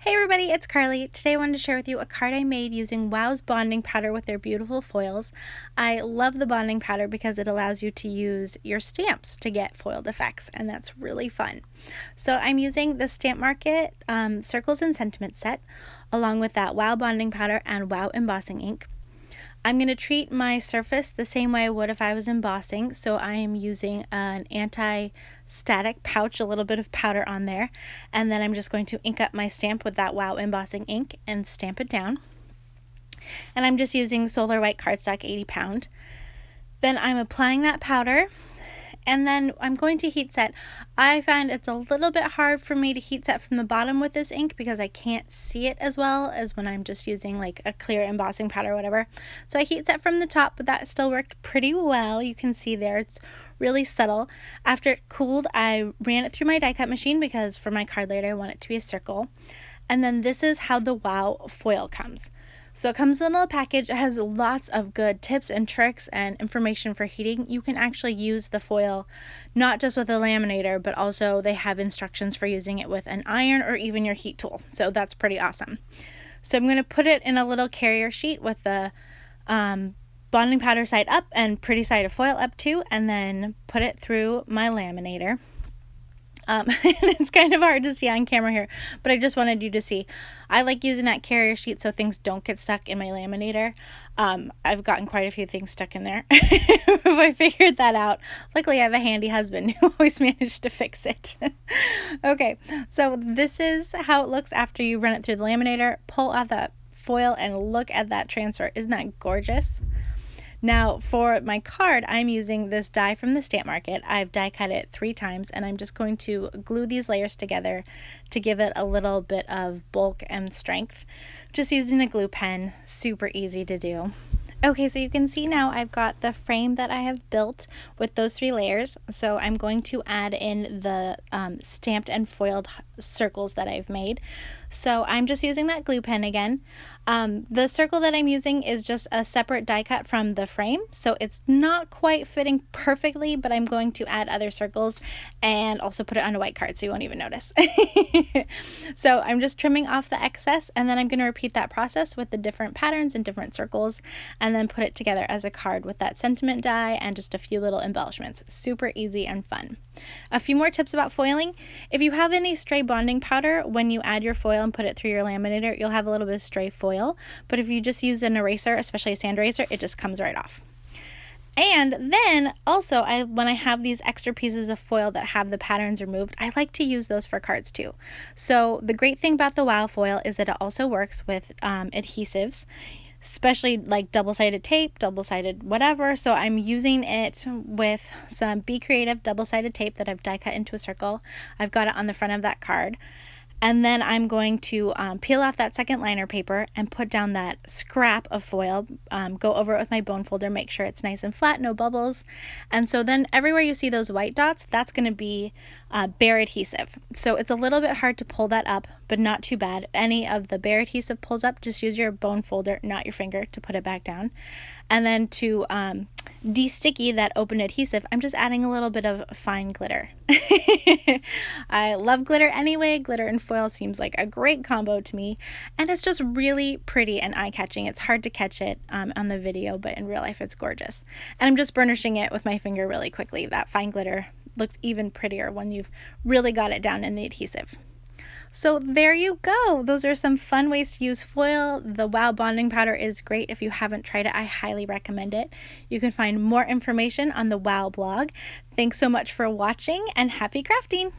Hey everybody, it's Carly. Today I wanted to share with you a card I made using WOW's bonding powder with their beautiful foils. I love the bonding powder because it allows you to use your stamps to get foiled effects, and that's really fun. So I'm using the Stamp Market Circles and Sentiment set along with that WOW bonding powder and WOW embossing ink. I'm going to treat my surface the same way I would if I was embossing, so I am using an anti-static pouch, a little bit of powder on there, and then I'm just going to ink up my stamp with that WOW embossing ink and stamp it down. And I'm just using Solar White cardstock 80 pound. Then I'm applying that powder, and then I'm going to heat set. I find it's a little bit hard for me to heat set from the bottom with this ink because I can't see it as well as when I'm just using like a clear embossing powder or whatever. So I heat set from the top, but that still worked pretty well. You can see there it's really subtle. After it cooled, I ran it through my die cut machine because for my card later I want it to be a circle. And then this is how the WOW foil comes. So it comes in a little package. It has lots of good tips and tricks and information for heating. You can actually use the foil not just with a laminator, but also they have instructions for using it with an iron or even your heat tool. So that's pretty awesome. So I'm going to put it in a little carrier sheet with the bonding powder side up and pretty side of foil up too, and then put it through my laminator. And it's kind of hard to see on camera here, but I just wanted you to see. I like using that carrier sheet so things don't get stuck in my laminator. I've gotten quite a few things stuck in there. I figured that out. Luckily, I have a handy husband who always managed to fix it. Okay, so this is how it looks after you run it through the laminator. Pull off that foil and look at that transfer. Isn't that gorgeous? Now for my card, I'm using this die from the Stamp Market. I've die cut it 3 times, and I'm just going to glue these layers together to give it a little bit of bulk and strength. Just using a glue pen, super easy to do. Okay, so you can see now I've got the frame that I have built with those 3 layers. So I'm going to add in the stamped and foiled circles that I've made. So I'm just using that glue pen again. The circle that I'm using is just a separate die cut from the frame, so it's not quite fitting perfectly, but I'm going to add other circles and also put it on a white card so you won't even notice. So I'm just trimming off the excess, and then I'm going to repeat that process with the different patterns and different circles, and then put it together as a card with that sentiment die and just a few little embellishments. Super easy and fun. A few more tips about foiling. If you have any stray bonding powder, when you add your foil and put it through your laminator, you'll have a little bit of stray foil. But if you just use an eraser, especially a sand eraser, it just comes right off. And then also, when I have these extra pieces of foil that have the patterns removed, I like to use those for cards too. So the great thing about the WOW foil is that it also works with adhesives, especially like double-sided tape, double-sided whatever. So I'm using it with some Be Creative double-sided tape that I've die cut into a circle. I've got it on the front of that card. And then I'm going to peel off that second liner paper and put down that scrap of foil, go over it with my bone folder, make sure it's nice and flat, no bubbles. And so then everywhere you see those white dots, that's going to be bare adhesive. So it's a little bit hard to pull that up, but not too bad. Any of the bare adhesive pulls up, just use your bone folder, not your finger, to put it back down. And then to de-sticky that open adhesive, I'm just adding a little bit of fine glitter. I love glitter anyway. Glitter and foil seems like a great combo to me, and it's just really pretty and eye-catching. It's hard to catch it on the video, but in real life it's gorgeous. And I'm just burnishing it with my finger really quickly. That fine glitter looks even prettier when you've really got it down in the adhesive. So there you go. Those are some fun ways to use foil. The WOW bonding powder is great. If you haven't tried it, I highly recommend it. You can find more information on the WOW blog. Thanks so much for watching, and happy crafting!